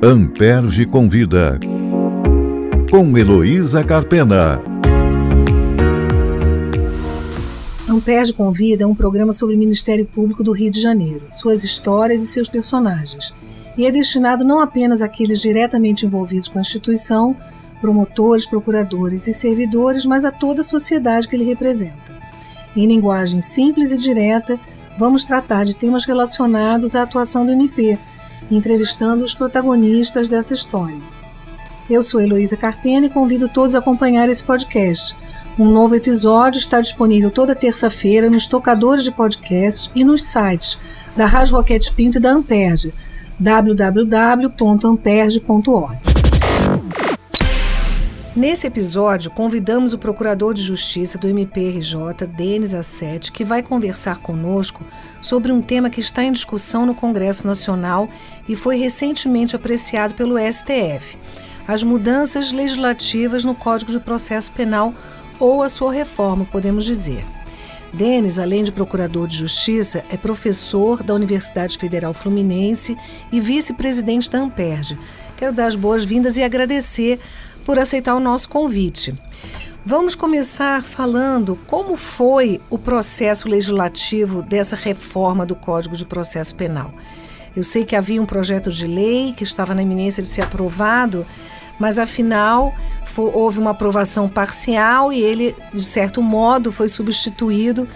Amperge Convida, com Heloísa Carpena. Amperge Convida é um programa sobre o Ministério Público do Rio de Janeiro, suas histórias e seus personagens, e é destinado não apenas àqueles diretamente envolvidos com a instituição, promotores, procuradores e servidores, mas a toda a sociedade que ele representa. Em linguagem simples e direta, vamos tratar de temas relacionados à atuação do MP, entrevistando os protagonistas dessa história. Eu sou Heloísa Carpena e convido todos a acompanhar esse podcast. Um novo episódio está disponível toda terça-feira nos tocadores de podcasts e nos sites da Rádio Roquete Pinto e da Amperge, www.amperge.org. Nesse episódio, convidamos o Procurador de Justiça do MPRJ, Denis Assetti, que vai conversar conosco sobre um tema que está em discussão no Congresso Nacional e foi recentemente apreciado pelo STF: as mudanças legislativas no Código de Processo Penal, ou a sua reforma, podemos dizer. Denis, além de Procurador de Justiça, é professor da Universidade Federal Fluminense e vice-presidente da Amperge. Quero dar as boas-vindas e agradecer por aceitar o nosso convite. Vamos começar falando como foi o processo legislativo dessa reforma do Código de Processo Penal. Eu sei que havia um projeto de lei que estava na iminência de ser aprovado, mas afinal houve uma aprovação parcial e ele, de certo modo, foi substituído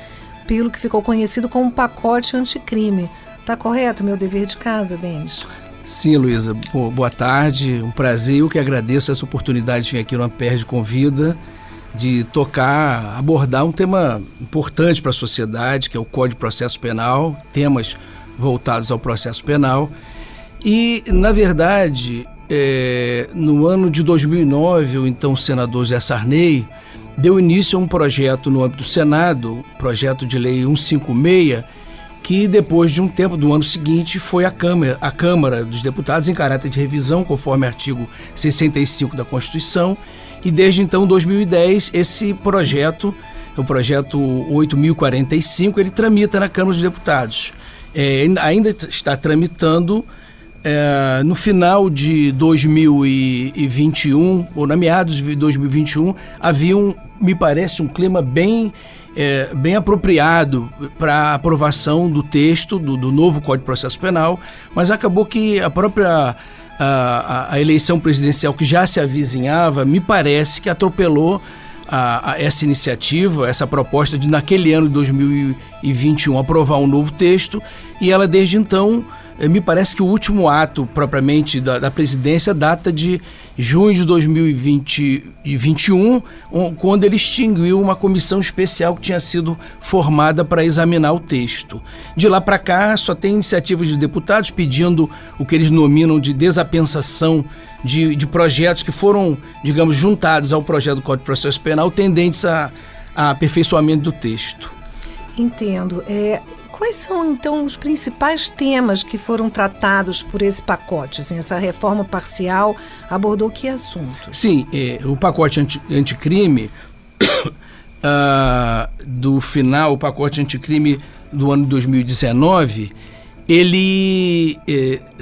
pelo que ficou conhecido como pacote anticrime. Está correto meu dever de casa, Denis? Sim, Heloísa. Boa tarde. Um prazer. Eu que agradeço essa oportunidade de vir aqui no Amperge Convida, de abordar um tema importante para a sociedade, que é o Código de Processo Penal, temas voltados ao processo penal. E, na verdade, no ano de 2009, o então senador Zé Sarney deu início a um projeto no âmbito do Senado, projeto de lei 156, que depois de um tempo, do ano seguinte, foi à Câmara dos Deputados em caráter de revisão, conforme artigo 65 da Constituição, e desde então, 2010, esse projeto, o projeto 8.045, ele tramita na Câmara dos Deputados. Ainda está tramitando. No final de 2021, ou na meados de 2021, havia me parece, um clima bem apropriado para a aprovação do texto do novo Código de Processo Penal, mas acabou que a própria a eleição presidencial, que já se avizinhava, me parece que atropelou essa iniciativa, essa proposta de, naquele ano de 2021, aprovar um novo texto, e ela, desde então, me parece que o último ato, propriamente, da presidência data de junho de 2021, quando ele extinguiu uma comissão especial que tinha sido formada para examinar o texto. De lá para cá, só tem iniciativas de deputados pedindo o que eles nominam de desapensação de projetos que foram, digamos, juntados ao projeto do Código de Processo Penal, tendentes a aperfeiçoamento do texto. Entendo. Quais são, então, os principais temas que foram tratados por esse pacote? Assim, essa reforma parcial abordou que assuntos? Sim, o pacote anticrime, o pacote anticrime do ano de 2019, ele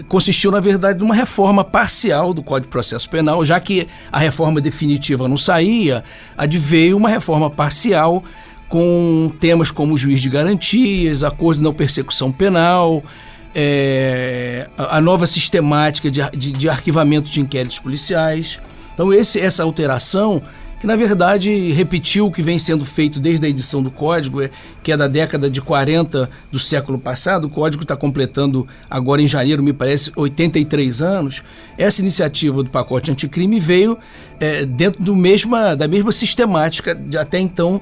consistiu, na verdade, numa reforma parcial do Código de Processo Penal, já que a reforma definitiva não saía, adveio uma reforma parcial com temas como o juiz de garantias, acordo de não persecução penal, a nova sistemática de arquivamento de inquéritos policiais. Então essa alteração, que na verdade repetiu o que vem sendo feito desde a edição do Código, que é da década de 40 do século passado. O Código está completando agora em janeiro, me parece, 83 anos. Essa iniciativa do pacote anticrime veio dentro da mesma sistemática de até então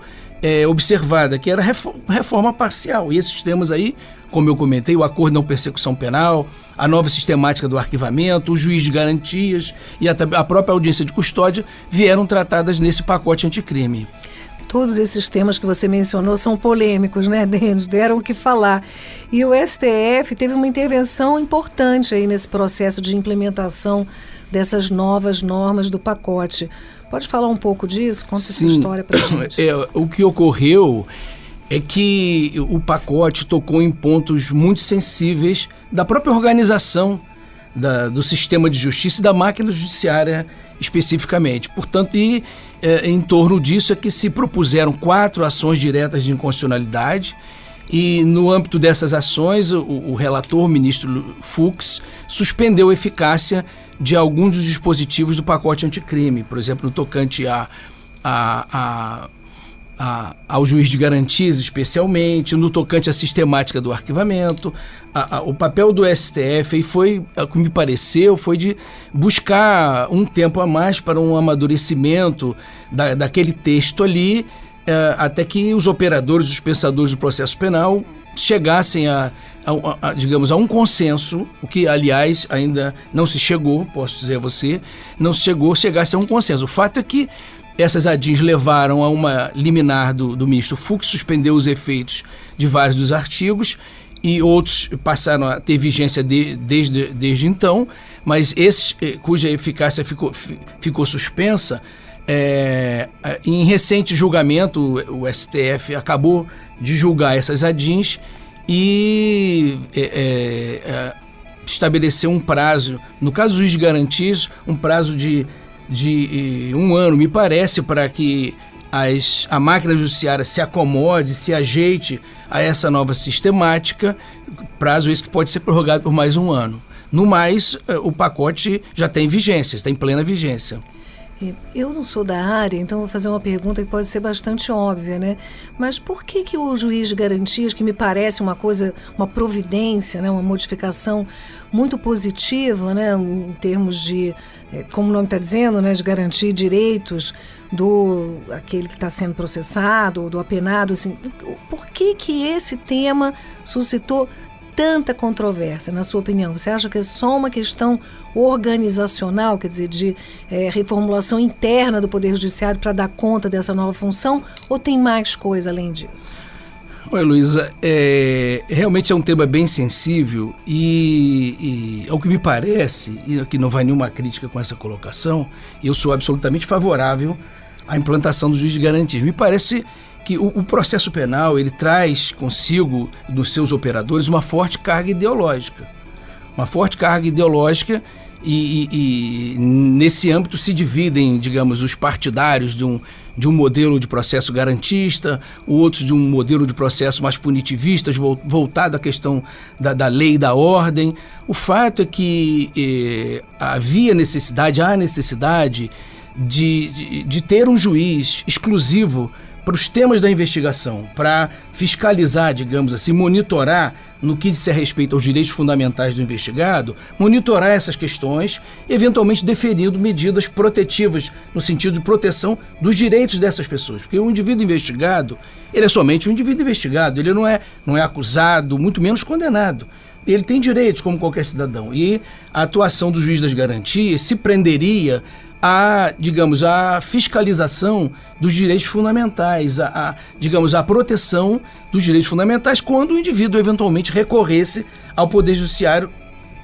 observada, que era reforma parcial. E esses temas aí, como eu comentei, o acordo de não persecução penal, a nova sistemática do arquivamento, o juiz de garantias e a própria audiência de custódia vieram tratadas nesse pacote anticrime. Todos esses temas que você mencionou são polêmicos, né, Denis? Deram o que falar. E o STF teve uma intervenção importante aí nesse processo de implementação dessas novas normas do pacote. Pode falar um pouco disso? Conta essa história para a gente. O que ocorreu é que o pacote tocou em pontos muito sensíveis da própria organização do sistema de justiça e da máquina judiciária especificamente. Portanto, em torno disso é que se propuseram 4 ações diretas de inconstitucionalidade, e no âmbito dessas ações o relator, o ministro Fux, suspendeu a eficácia de alguns dos dispositivos do pacote anticrime, por exemplo, no tocante ao juiz de garantias, especialmente, no tocante à sistemática do arquivamento. O papel do STF foi, o que me pareceu, foi de buscar um tempo a mais para um amadurecimento daquele texto ali, até que os operadores, os pensadores do processo penal chegassem digamos, a um consenso, o que, aliás, ainda não se chegou, posso dizer a você, chegasse a um consenso. O fato é que essas ADIs levaram a uma liminar do ministro Fux, suspendeu os efeitos de vários dos artigos, e outros passaram a ter vigência desde então, mas esses cuja eficácia ficou suspensa, em recente julgamento, o STF acabou de julgar essas ADIs e estabeleceu um prazo, no caso do juiz de garantias, um prazo de 1 ano, me parece, para que a máquina judiciária se acomode, se ajeite a essa nova sistemática, prazo esse que pode ser prorrogado por mais 1 ano. No mais, o pacote já tem vigência, está em plena vigência. Eu não sou da área, então vou fazer uma pergunta que pode ser bastante óbvia, né? Mas por que o juiz de garantias, que me parece uma providência, né? Uma modificação muito positiva, né? Em termos de, como o nome está dizendo, né? De garantir direitos aquele que está sendo processado, do apenado, assim, por que esse tema suscitou tanta controvérsia, na sua opinião? Você acha que é só uma questão organizacional, quer dizer, de reformulação interna do Poder Judiciário para dar conta dessa nova função, ou tem mais coisa além disso? Oi, Luísa, realmente é um tema bem sensível e ao que me parece, e aqui não vai nenhuma crítica com essa colocação, eu sou absolutamente favorável à implantação do juiz de garantias. Me parece que o processo penal, ele traz consigo, dos seus operadores, uma forte carga ideológica. E nesse âmbito se dividem, digamos, os partidários de um modelo de processo garantista, outros de um modelo de processo mais punitivista, voltado à questão da lei e da ordem. O fato é que há necessidade de ter um juiz exclusivo para os temas da investigação, para fiscalizar, digamos assim, monitorar no que diz respeito aos direitos fundamentais do investigado, monitorar essas questões, eventualmente deferindo medidas protetivas no sentido de proteção dos direitos dessas pessoas. Porque o indivíduo investigado, ele é somente um indivíduo investigado, ele não é acusado, muito menos condenado. Ele tem direitos como qualquer cidadão. E a atuação do juiz das garantias se prenderia a fiscalização dos direitos fundamentais, a proteção dos direitos fundamentais quando o indivíduo eventualmente recorresse ao Poder Judiciário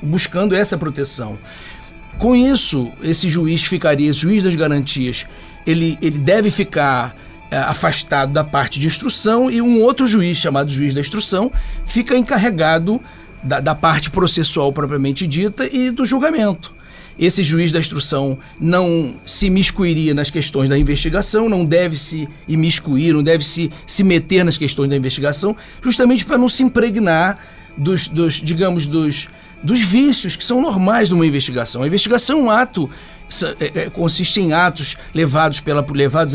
buscando essa proteção. Com isso, esse juiz das garantias, ele deve ficar afastado da parte de instrução, e um outro juiz, chamado juiz da instrução, fica encarregado da parte processual propriamente dita e do julgamento. Esse juiz da instrução não se imiscuiria nas questões da investigação, não deve se imiscuir, não deve se meter nas questões da investigação, justamente para não se impregnar dos vícios que são normais de uma investigação. A investigação é um ato, consiste em atos levados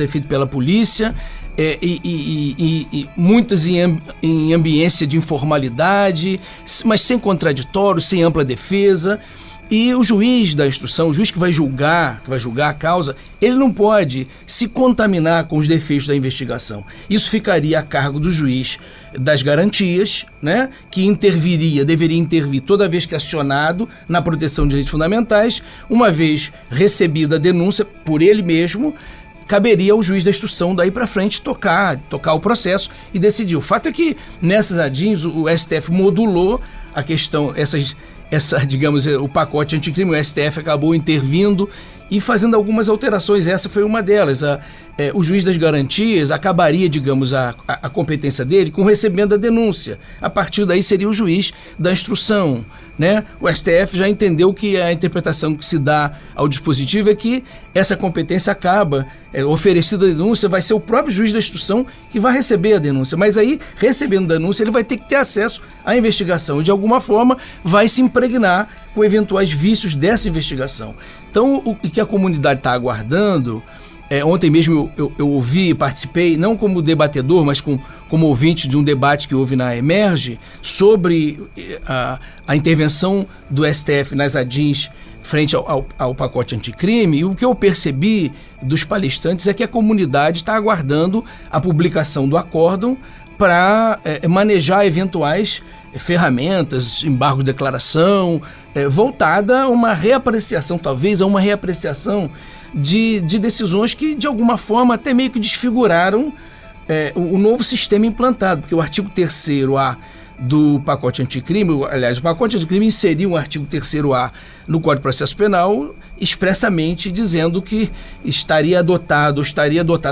a efeito pela polícia, e muitas em ambiência de informalidade, mas sem contraditório, sem ampla defesa. E o juiz da instrução, o juiz que vai julgar a causa, ele não pode se contaminar com os defeitos da investigação. Isso ficaria a cargo do juiz das garantias, né, que deveria intervir toda vez que acionado na proteção de direitos fundamentais. Uma vez recebida a denúncia por ele mesmo, caberia ao juiz da instrução daí para frente tocar o processo e decidir. O fato é que nessas ADIs o STF modulou a questão, o pacote anticrime, o STF acabou intervindo e fazendo algumas alterações. Essa foi uma delas. O juiz das garantias acabaria, digamos, a competência dele com recebendo a denúncia. A partir daí seria o juiz da instrução, né? O STF já entendeu que a interpretação que se dá ao dispositivo é que essa competência acaba, oferecida a denúncia, vai ser o próprio juiz da instrução que vai receber a denúncia. Mas aí, recebendo a denúncia, ele vai ter que ter acesso à investigação e, de alguma forma, vai se impregnar com eventuais vícios dessa investigação. Então, o que a comunidade está aguardando... Ontem mesmo eu ouvi e participei, não como debatedor, mas como ouvinte de um debate que houve na Emerge sobre a intervenção do STF nas ADINs frente ao pacote anticrime. E o que eu percebi dos palestrantes é que a comunidade está aguardando a publicação do acórdão para manejar eventuais ferramentas, embargo de declaração, voltada a uma reapreciação, talvez a uma reapreciação de decisões que, de alguma forma, até meio que desfiguraram o novo sistema implantado, porque o artigo 3º-A do pacote anticrime, aliás, o pacote anticrime inseriu o artigo 3º-A no Código de Processo Penal, expressamente dizendo que estaria adotado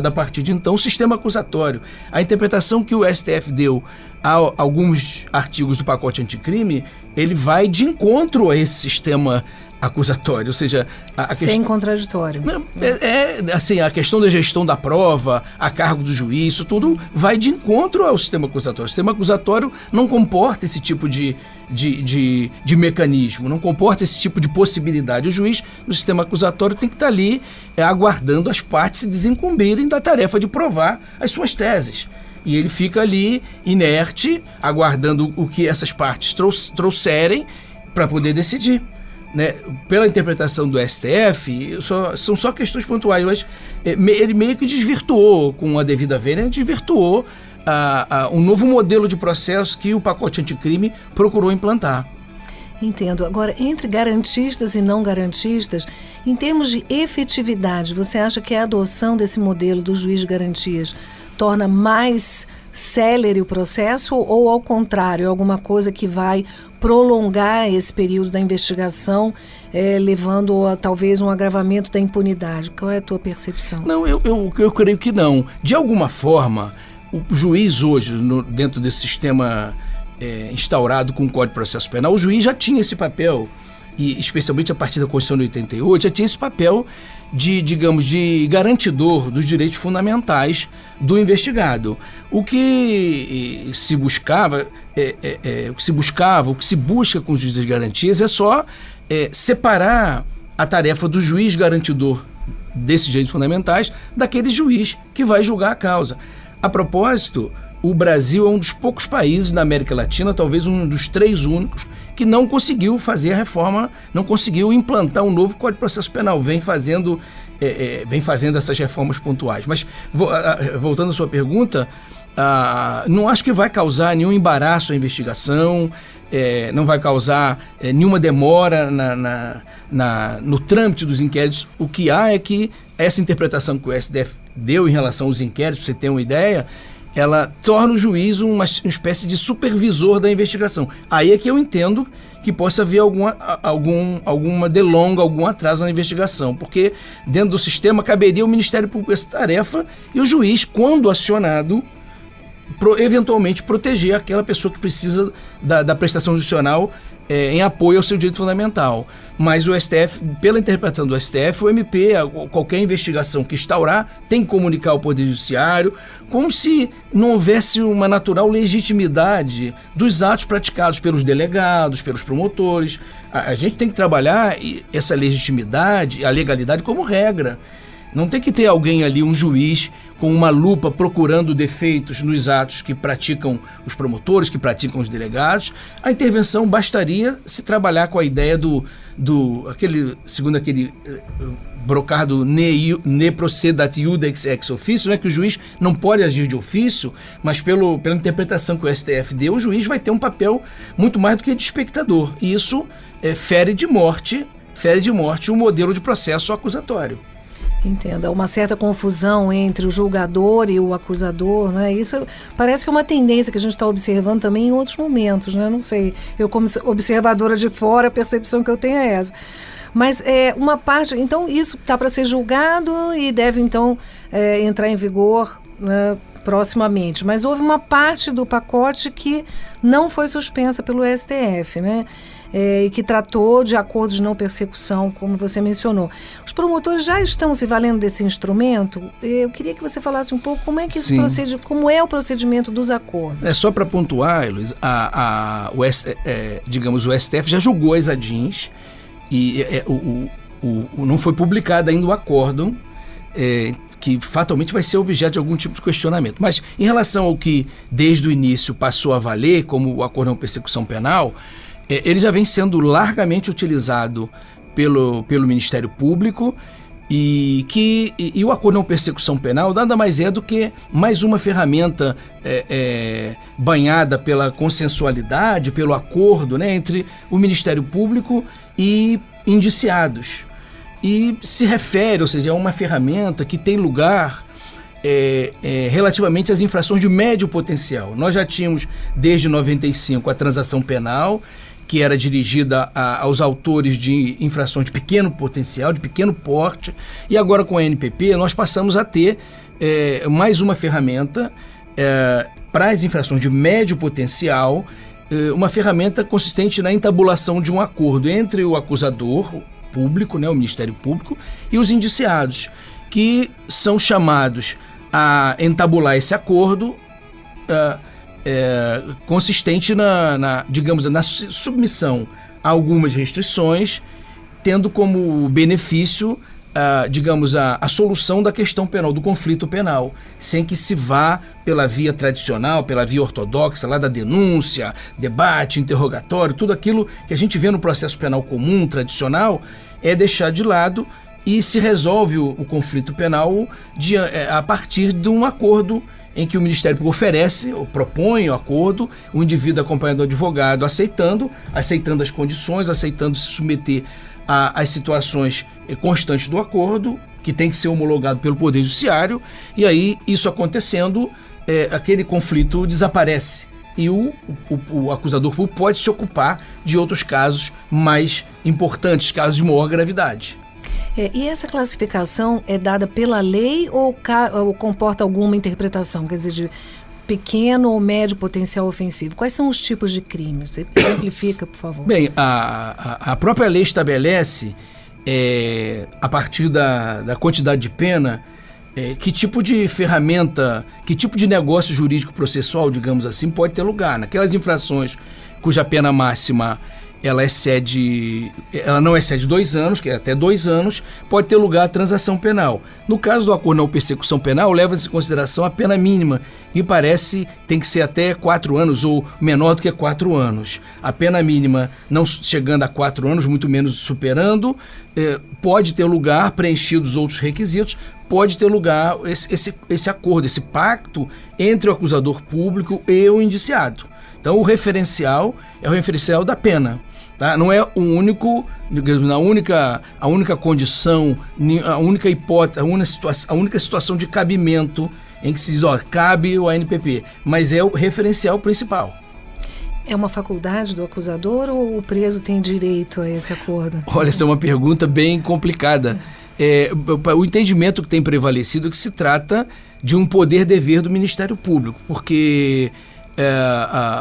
a partir de então o sistema acusatório. A interpretação que o STF deu a alguns artigos do pacote anticrime, ele vai de encontro a esse sistema acusatório, ou seja... Sem contraditório. Assim, a questão da gestão da prova, a cargo do juiz, isso tudo vai de encontro ao sistema acusatório. O sistema acusatório não comporta esse tipo de mecanismo, não comporta esse tipo de possibilidade. O juiz, no sistema acusatório, tem que estar ali aguardando as partes se desincumbirem da tarefa de provar as suas teses. E ele fica ali inerte, aguardando o que essas partes trouxerem para poder decidir. Né? Pela interpretação do STF, são só questões pontuais, mas ele meio que desvirtuou, com a devida vênia, desvirtuou um novo modelo de processo que o pacote anticrime procurou implantar. Entendo. Agora, entre garantistas e não garantistas, em termos de efetividade, você acha que a adoção desse modelo do juiz de garantias torna mais célere o processo ou, ao contrário, alguma coisa que vai prolongar esse período da investigação, levando a talvez um agravamento da impunidade? Qual é a tua percepção? Não, eu creio que não. De alguma forma, o juiz hoje, dentro desse sistema instaurado com o Código de Processo Penal, o juiz já tinha esse papel, e especialmente a partir da Constituição de 88, já tinha esse papel de garantidor dos direitos fundamentais do investigado. O que se buscava, o que se busca com os juízes de garantias é só separar a tarefa do juiz garantidor desses direitos fundamentais daquele juiz que vai julgar a causa. A propósito, o Brasil é um dos poucos países na América Latina, talvez um dos 3 únicos, que não conseguiu fazer a reforma, não conseguiu implantar um novo Código de Processo Penal, vem fazendo essas reformas pontuais. Mas, voltando à sua pergunta, não acho que vai causar nenhum embaraço à investigação, não vai causar nenhuma demora no trâmite dos inquéritos. O que há é que essa interpretação que o STF deu em relação aos inquéritos, para você ter uma ideia, ela torna o juiz uma espécie de supervisor da investigação. Aí é que eu entendo que possa haver alguma delonga, algum atraso na investigação, porque dentro do sistema caberia ao Ministério Público essa tarefa e o juiz, quando acionado, eventualmente proteger aquela pessoa que precisa da prestação judicial em apoio ao seu direito fundamental. Mas o STF, pela interpretação do STF, o MP, qualquer investigação que instaurar, tem que comunicar ao Poder Judiciário, como se não houvesse uma natural legitimidade dos atos praticados pelos delegados, pelos promotores. A gente tem que trabalhar essa legitimidade, a legalidade como regra. Não tem que ter alguém ali, um juiz, com uma lupa procurando defeitos nos atos que praticam os promotores, que praticam os delegados. A intervenção bastaria se trabalhar com a ideia segundo aquele brocado ne procedat iudex ex officio, né, que o juiz não pode agir de ofício, mas pela interpretação que o STF deu, o juiz vai ter um papel muito mais do que de espectador. E isso fere de morte o modelo de processo acusatório. Entendo. Há uma certa confusão entre o julgador e o acusador, né? Isso parece que é uma tendência que a gente está observando também em outros momentos, né? Não sei, eu como observadora de fora, a percepção que eu tenho é essa. Mas uma parte... Então, isso está para ser julgado e deve, então, entrar em vigor, né, proximamente. Mas houve uma parte do pacote que não foi suspensa pelo STF, né? E que tratou de acordos de não persecução, como você mencionou. Os promotores já estão se valendo desse instrumento? Eu queria que você falasse um pouco como é que esse como é o procedimento dos acordos. Só para pontuar, Luiz, digamos, o STF já julgou as ADINs e não foi publicado ainda o acórdão, que fatalmente vai ser objeto de algum tipo de questionamento. Mas em relação ao que desde o início passou a valer, como o acordo de não persecução penal, ele já vem sendo largamente utilizado pelo Ministério Público e o acordo de não persecução penal nada mais é do que mais uma ferramenta banhada pela consensualidade, pelo acordo, né, entre o Ministério Público e indiciados. E se refere, ou seja, é uma ferramenta que tem lugar relativamente às infrações de médio potencial. Nós já tínhamos, desde 95, a transação penal, que era dirigida aos autores de infrações de pequeno potencial, de pequeno porte, e agora com a NPP nós passamos a ter mais uma ferramenta para as infrações de médio potencial, uma ferramenta consistente na entabulação de um acordo entre o acusador público, né, o Ministério Público, e os indiciados, que são chamados a entabular esse acordo consistente digamos, na submissão a algumas restrições, tendo como benefício, digamos, a solução da questão penal, do conflito penal, sem que se vá pela via tradicional, pela via ortodoxa, lá da denúncia, debate, interrogatório, tudo aquilo que a gente vê no processo penal comum, tradicional, é deixar de lado e se resolve o conflito penal a partir de um acordo em que o Ministério Público oferece, ou propõe o acordo, o indivíduo acompanhado do advogado aceitando as condições, aceitando se submeter às situações constantes do acordo, que tem que ser homologado pelo Poder Judiciário, e aí, isso acontecendo, aquele conflito desaparece. E o acusador público pode se ocupar de outros casos mais importantes, casos de maior gravidade. E essa classificação é dada pela lei ou comporta alguma interpretação? Quer dizer, de pequeno ou médio potencial ofensivo? Quais são os tipos de crimes? Exemplifica, por favor. Bem, a própria lei estabelece, a partir da quantidade de pena, que tipo de ferramenta, que tipo de negócio jurídico processual, digamos assim, pode ter lugar. Naquelas infrações cuja pena máxima ela não excede 2 anos, que é até 2 anos, pode ter lugar a transação penal. No caso do acordo de não persecução penal, leva-se em consideração a pena mínima, que parece tem que ser até 4 anos ou menor do que 4 anos. A pena mínima não chegando a 4 anos, muito menos superando, pode ter lugar, preenchidos outros requisitos, pode ter lugar esse acordo, esse pacto entre o acusador público e o indiciado. Então o referencial é o referencial da pena. Tá? Não é o único, a única condição, a única hipótese, a única situação de cabimento em que se diz, cabe o ANPP, mas é o referencial principal. É uma faculdade do acusador ou o preso tem direito a esse acordo? Olha, essa é uma pergunta bem complicada. O entendimento que tem prevalecido é que se trata de um poder-dever do Ministério Público, porque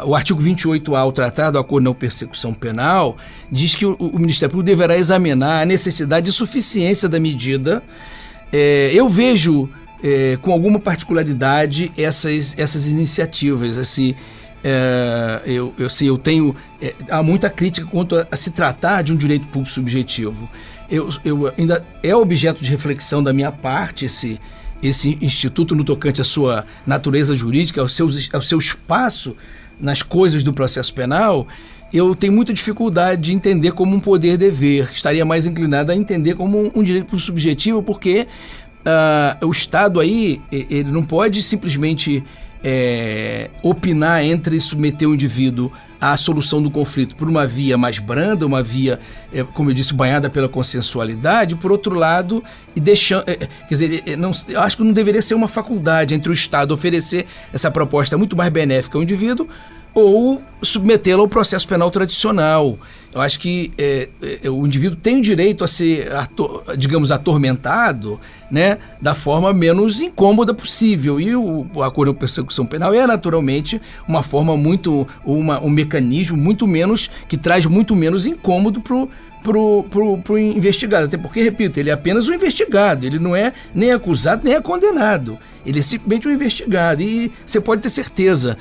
o artigo 28A, o Tratado do Acordo de Não Persecução Penal, diz que o Ministério Público deverá examinar a necessidade e suficiência da medida. Eu vejo com alguma particularidade essas iniciativas. Assim, eu tenho há muita crítica quanto a se tratar de um direito público subjetivo. Ainda é objeto de reflexão da minha parte esse instituto no tocante à sua natureza jurídica, ao seu espaço nas coisas do processo penal. Eu tenho muita dificuldade de entender como um poder-dever. Estaria mais inclinado a entender como um direito subjetivo, porque o Estado aí, ele não pode simplesmente opinar entre submeter o indivíduo à solução do conflito por uma via mais branda, uma via, como eu disse, banhada pela consensualidade, por outro lado, e deixando, quer dizer, eu acho que não deveria ser uma faculdade entre o Estado oferecer essa proposta muito mais benéfica ao indivíduo, ou submetê-lo ao processo penal tradicional. Eu acho que o indivíduo tem o direito a ser, digamos, atormentado, né, da forma menos incômoda possível. E o acordo de persecução penal é naturalmente uma forma um mecanismo muito menos, que traz muito menos incômodo pro investigado. Até porque, repito, ele é apenas um investigado, ele não é nem acusado nem é condenado. Ele é simplesmente um investigado. E você pode ter certeza,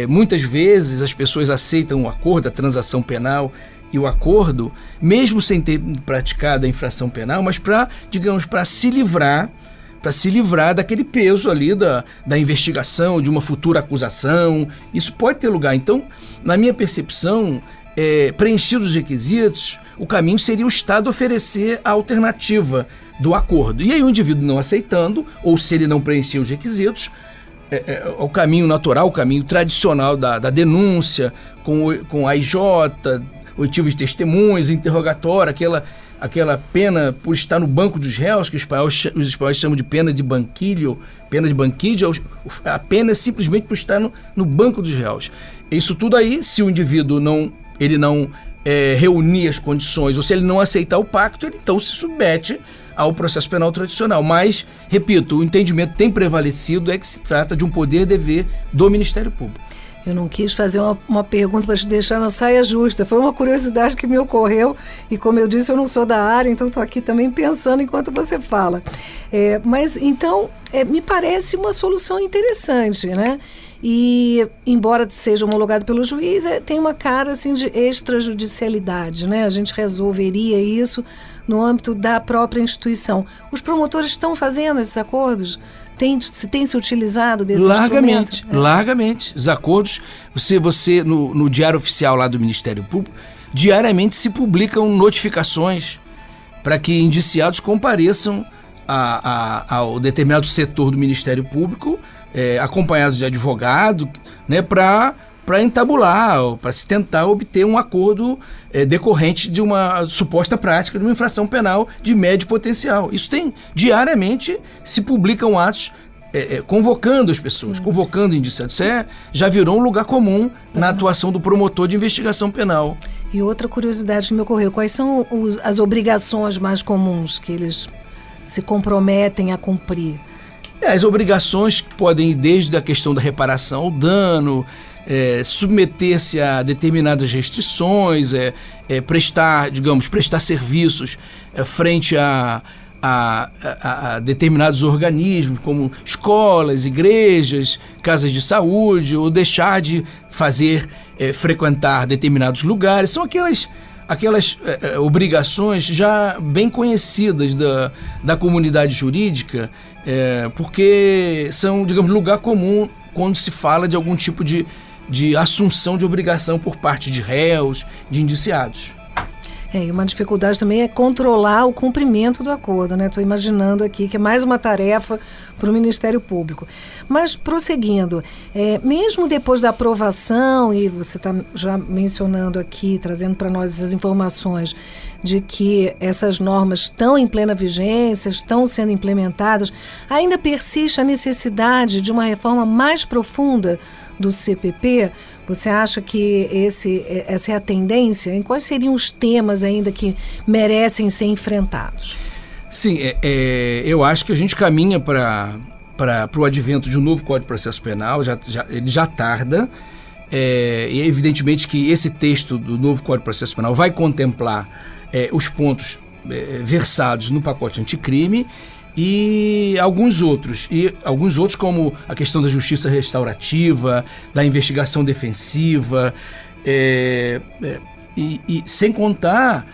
muitas vezes as pessoas aceitam o acordo, a transação penal e o acordo, mesmo sem ter praticado a infração penal, mas para se livrar daquele peso ali da investigação, de uma futura acusação. Isso pode ter lugar. Então, na minha percepção, preenchidos os requisitos, o caminho seria o Estado oferecer a alternativa do acordo. E aí o indivíduo não aceitando, ou se ele não preencher os requisitos, o caminho natural, o caminho tradicional da denúncia, com a IJ, oitiva de testemunhas, interrogatório, aquela pena por estar no banco dos réus, que os espanhóis chamam de pena de banquilho, a pena é simplesmente por estar no banco dos réus. Isso tudo aí, se o indivíduo não reunir as condições, ou se ele não aceitar o pacto, ele então se submete ao processo penal tradicional. Mas, repito, o entendimento tem prevalecido é que se trata de um poder-dever do Ministério Público. Eu não quis fazer uma pergunta para te deixar na saia justa. Foi uma curiosidade que me ocorreu e, como eu disse, eu não sou da área, então estou aqui também pensando enquanto você fala. Mas, então, me parece uma solução interessante, né? E, embora seja homologado pelo juiz, tem uma cara assim, de extrajudicialidade, né? A gente resolveria isso no âmbito da própria instituição. Os promotores estão fazendo esses acordos? Tem se utilizado desse instrumento? Largamente. Os acordos, você no Diário Oficial lá do Ministério Público, diariamente se publicam notificações para que indiciados compareçam ao determinado setor do Ministério Público, acompanhados de advogado, né, para entabular, para se tentar obter um acordo decorrente de uma suposta prática de uma infração penal de médio potencial. Isso diariamente se publicam atos convocando as pessoas, convocando indiciados. Isso já virou um lugar comum na atuação do promotor de investigação penal. E outra curiosidade que me ocorreu, quais são as obrigações mais comuns que eles se comprometem a cumprir? As obrigações podem ir desde a questão da reparação ao dano, submeter-se a determinadas restrições, prestar serviços frente a determinados organismos, como escolas, igrejas, casas de saúde, ou deixar de frequentar determinados lugares. São aquelas obrigações já bem conhecidas da comunidade jurídica, porque são, digamos, lugar comum quando se fala de algum tipo de assunção de obrigação por parte de réus, de indiciados. E uma dificuldade também é controlar o cumprimento do acordo, né? Estou imaginando aqui que é mais uma tarefa para o Ministério Público. Mas, prosseguindo, mesmo depois da aprovação, e você está já mencionando aqui, trazendo para nós essas informações de que essas normas estão em plena vigência, estão sendo implementadas, ainda persiste a necessidade de uma reforma mais profunda do CPP? Você acha que essa é a tendência? Em quais seriam os temas ainda que merecem ser enfrentados? Sim, eu acho que a gente caminha para o advento de um novo Código de Processo Penal, ele já tarda, e é evidentemente que esse texto do novo Código de Processo Penal vai contemplar os pontos versados no pacote anticrime, e alguns outros como a questão da justiça restaurativa, da investigação defensiva, e sem contar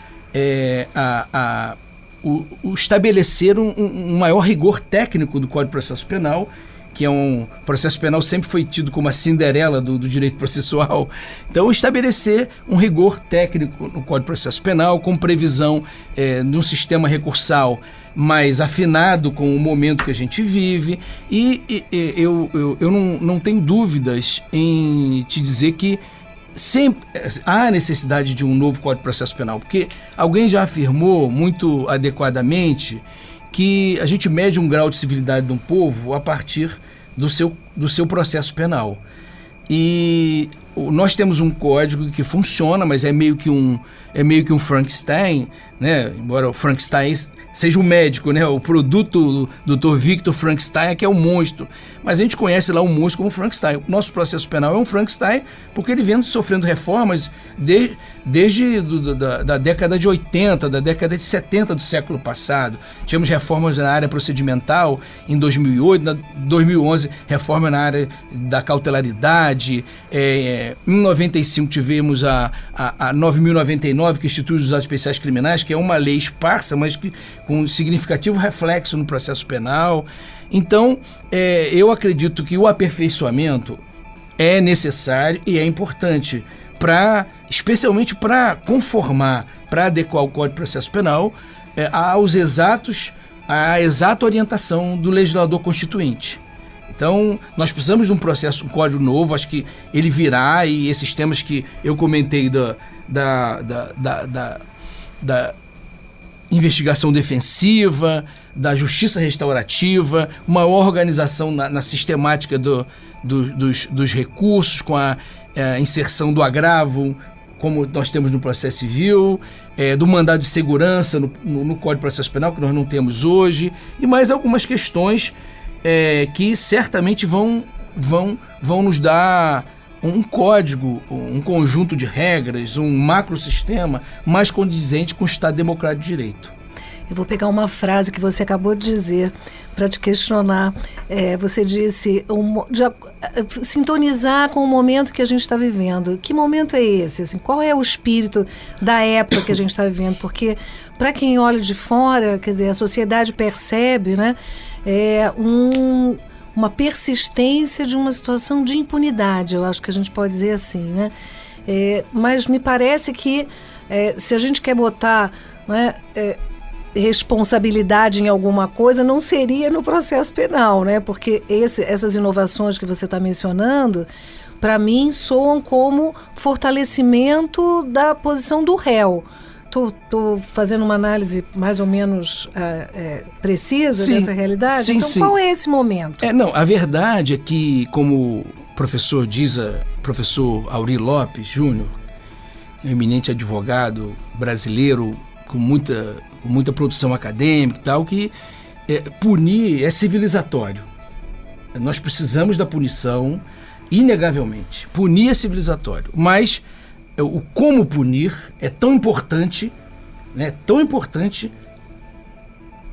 o estabelecer um maior rigor técnico do Código de Processo Penal, que o processo penal sempre foi tido como a Cinderela do direito processual. Então, estabelecer um rigor técnico no Código de Processo Penal, com previsão de um sistema recursal mais afinado com o momento que a gente vive. E eu não tenho dúvidas em te dizer que sempre há necessidade de um novo Código de Processo Penal, porque alguém já afirmou muito adequadamente que a gente mede um grau de civilidade de um povo a partir do seu processo penal. E nós temos um código que funciona, mas é meio que um Frankenstein, né? Embora o Frankenstein seja um médico, né? O produto do Dr. Victor Frankenstein é que é um monstro. Mas a gente conhece lá o monstro como Frankenstein. O nosso processo penal é um Frankenstein porque ele vem sofrendo reformas desde da década de 80, da década de 70 do século passado. Tivemos reformas na área procedimental em 2008, em 2011 reforma na área da cautelaridade, em 95 tivemos a 9.099, que institui os juizados especiais criminais, que é uma lei esparsa, mas que, com significativo reflexo no processo penal. Então, eu acredito que o aperfeiçoamento é necessário e é importante, especialmente para conformar, para adequar o Código de Processo Penal à exata orientação do legislador constituinte. Então, nós precisamos de um código novo, acho que ele virá, e esses temas que eu comentei da investigação defensiva, da justiça restaurativa, uma organização na sistemática dos recursos, com a inserção do agravo, como nós temos no processo civil, do mandado de segurança no Código de Processo Penal, que nós não temos hoje, e mais algumas questões que certamente vão nos dar um código, um conjunto de regras, um macrosistema mais condizente com o Estado Democrático de Direito. Eu vou pegar uma frase que você acabou de dizer para te questionar. Você disse sintonizar com o momento que a gente está vivendo. Que momento é esse? Assim, qual é o espírito da época que a gente está vivendo? Porque, para quem olha de fora, quer dizer, a sociedade percebe, né, uma persistência de uma situação de impunidade, eu acho que a gente pode dizer assim, né? Mas me parece que se a gente quer botar, né, responsabilidade em alguma coisa, não seria no processo penal, né? Porque essas inovações que você está mencionando, para mim, soam como fortalecimento da posição do réu. Estou fazendo uma análise mais ou menos precisa dessa realidade? Sim, então, sim. Qual é esse momento? Não, a verdade é que, como o professor professor Aury Lopes Júnior, um eminente advogado brasileiro com muita produção acadêmica e tal, que punir é civilizatório. Nós precisamos da punição, inegavelmente. Punir é civilizatório, mas o como punir é tão importante, né, tão importante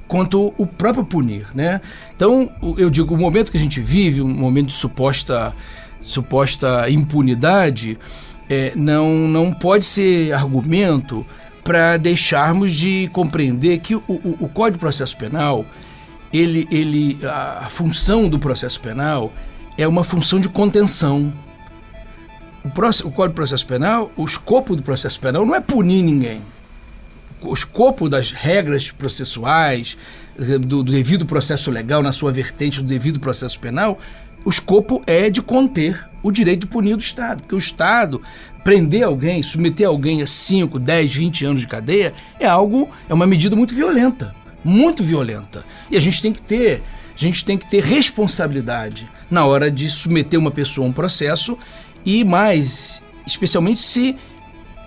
quanto o próprio punir, né? Então, eu digo, o momento que a gente vive, um momento de suposta impunidade, não pode ser argumento para deixarmos de compreender que o Código de Processo Penal, a função do processo penal é uma função de contenção. O Código de Processo Penal, o escopo do processo penal não é punir ninguém. O escopo das regras processuais, do devido processo legal, na sua vertente do devido processo penal, o escopo é de conter o direito de punir do Estado. Porque o Estado, prender alguém, submeter alguém a 5, 10, 20 anos de cadeia, é uma medida muito violenta. Muito violenta. E a gente tem que ter responsabilidade na hora de submeter uma pessoa a um processo, e mais, especialmente se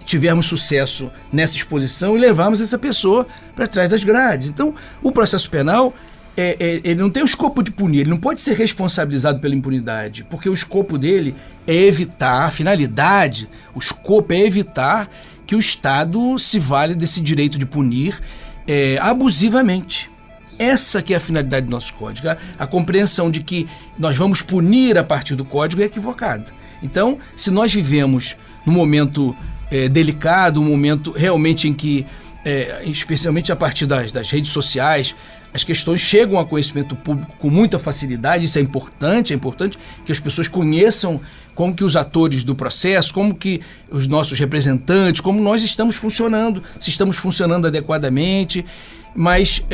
tivermos sucesso nessa exposição e levarmos essa pessoa para trás das grades. Então, o processo penal, ele não tem o escopo de punir, ele não pode ser responsabilizado pela impunidade, porque o escopo dele é evitar, a finalidade, o escopo é evitar que o Estado se vale desse direito de punir abusivamente. Essa que é a finalidade do nosso código. A compreensão de que nós vamos punir a partir do código é equivocada. Então, se nós vivemos num momento delicado, um momento realmente em que, especialmente a partir das redes sociais, as questões chegam ao conhecimento público com muita facilidade, isso é importante que as pessoas conheçam como que os atores do processo, como que os nossos representantes, como nós estamos funcionando, se estamos funcionando adequadamente, mas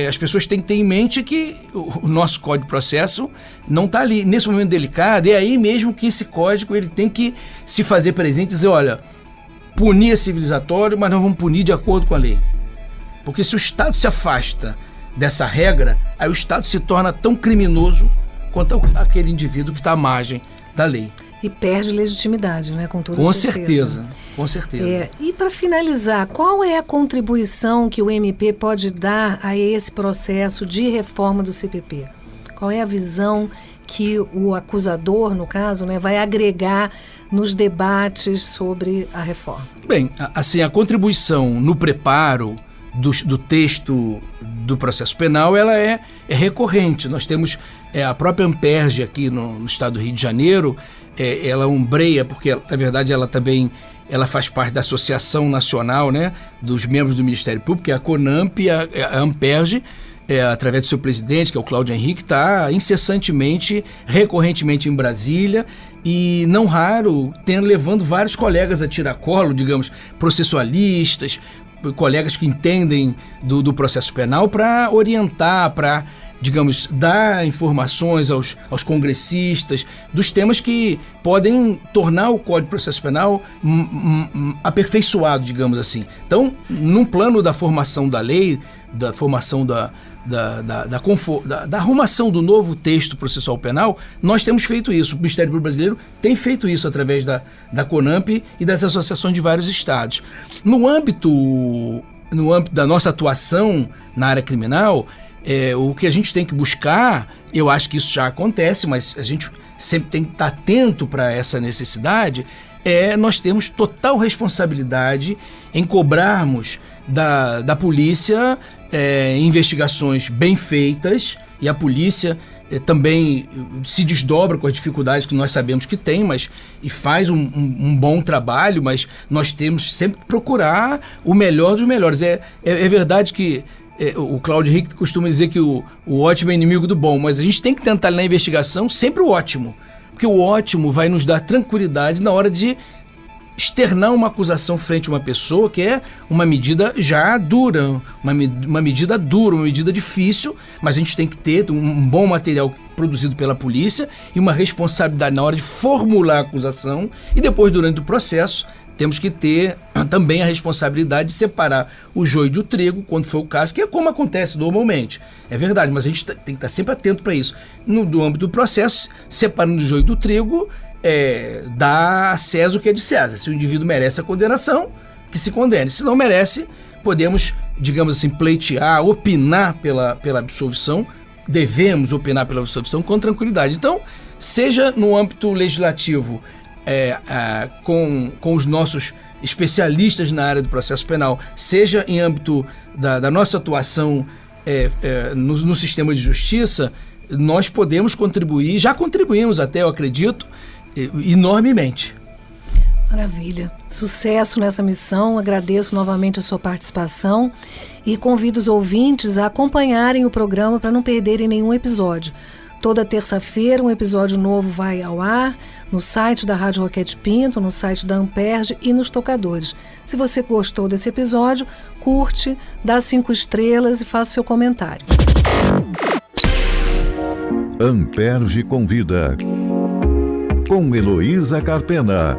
as pessoas têm que ter em mente que o nosso Código de Processo não está ali, nesse momento delicado, é aí mesmo que esse código ele tem que se fazer presente e dizer, olha, punir é civilizatório, mas nós vamos punir de acordo com a lei. Porque se o Estado se afasta dessa regra, aí o Estado se torna tão criminoso quanto aquele indivíduo que está à margem da lei. E perde legitimidade, né? Com toda Com certeza. Com certeza. E para finalizar, qual é a contribuição que o MP pode dar a esse processo de reforma do CPP? Qual é a visão que o acusador, no caso, né, vai agregar nos debates sobre a reforma? Bem, assim, a contribuição no preparo do texto do processo penal, ela é recorrente. Nós temos a própria Amperge aqui no estado do Rio de Janeiro, ela ombreia, porque na verdade ela faz parte da Associação Nacional, né, dos membros do Ministério Público, que é a CONAMP, e a Amperge, através do seu presidente, que é o Cláudio Henrique, está incessantemente, recorrentemente em Brasília, e não raro levando vários colegas a tiracolo, digamos, processualistas, colegas que entendem do processo penal, para orientar, para, digamos, dar informações aos congressistas dos temas que podem tornar o Código de Processo Penal aperfeiçoado, digamos assim. Então, num plano da formação da lei, da formação da arrumação do novo texto processual penal, nós temos feito isso. O Ministério Público Brasileiro tem feito isso através da CONAMP e das associações de vários estados. No âmbito da nossa atuação na área criminal, o que a gente tem que buscar, eu acho que isso já acontece, mas a gente sempre tem que estar atento para essa necessidade, nós temos total responsabilidade em cobrarmos da polícia investigações bem feitas, e a polícia também se desdobra com as dificuldades que nós sabemos que tem, e faz um bom trabalho, mas nós temos sempre que procurar o melhor dos melhores. É verdade que o Cláudio Henrique costuma dizer que o ótimo é inimigo do bom, mas a gente tem que tentar na investigação sempre o ótimo, porque o ótimo vai nos dar tranquilidade na hora de externar uma acusação frente a uma pessoa, que é uma medida já dura, uma medida difícil, mas a gente tem que ter um bom material produzido pela polícia e uma responsabilidade na hora de formular a acusação, e depois, durante o processo, temos que ter também a responsabilidade de separar o joio do trigo, quando for o caso, que é como acontece normalmente. É verdade, mas a gente tem que estar sempre atento para isso. No âmbito do processo, separando o joio do trigo, dá a César o que é de César. Se o indivíduo merece a condenação, que se condene. Se não merece, podemos, digamos assim, pleitear, opinar pela absolvição. Devemos opinar pela absolvição com tranquilidade. Então, seja no âmbito legislativo, com os nossos especialistas na área do processo penal, seja em âmbito da nossa atuação no sistema de justiça, nós podemos contribuir, já contribuímos até, eu acredito, enormemente. Maravilha. Sucesso nessa missão. Agradeço novamente a sua participação e convido os ouvintes a acompanharem o programa para não perderem nenhum episódio. Toda terça-feira um episódio novo vai ao ar no site da Rádio Roquete Pinto, no site da Amperge e nos tocadores. Se você gostou desse episódio, curte, dá 5 estrelas e faça seu comentário. Amperge convida, com Heloísa Carpena.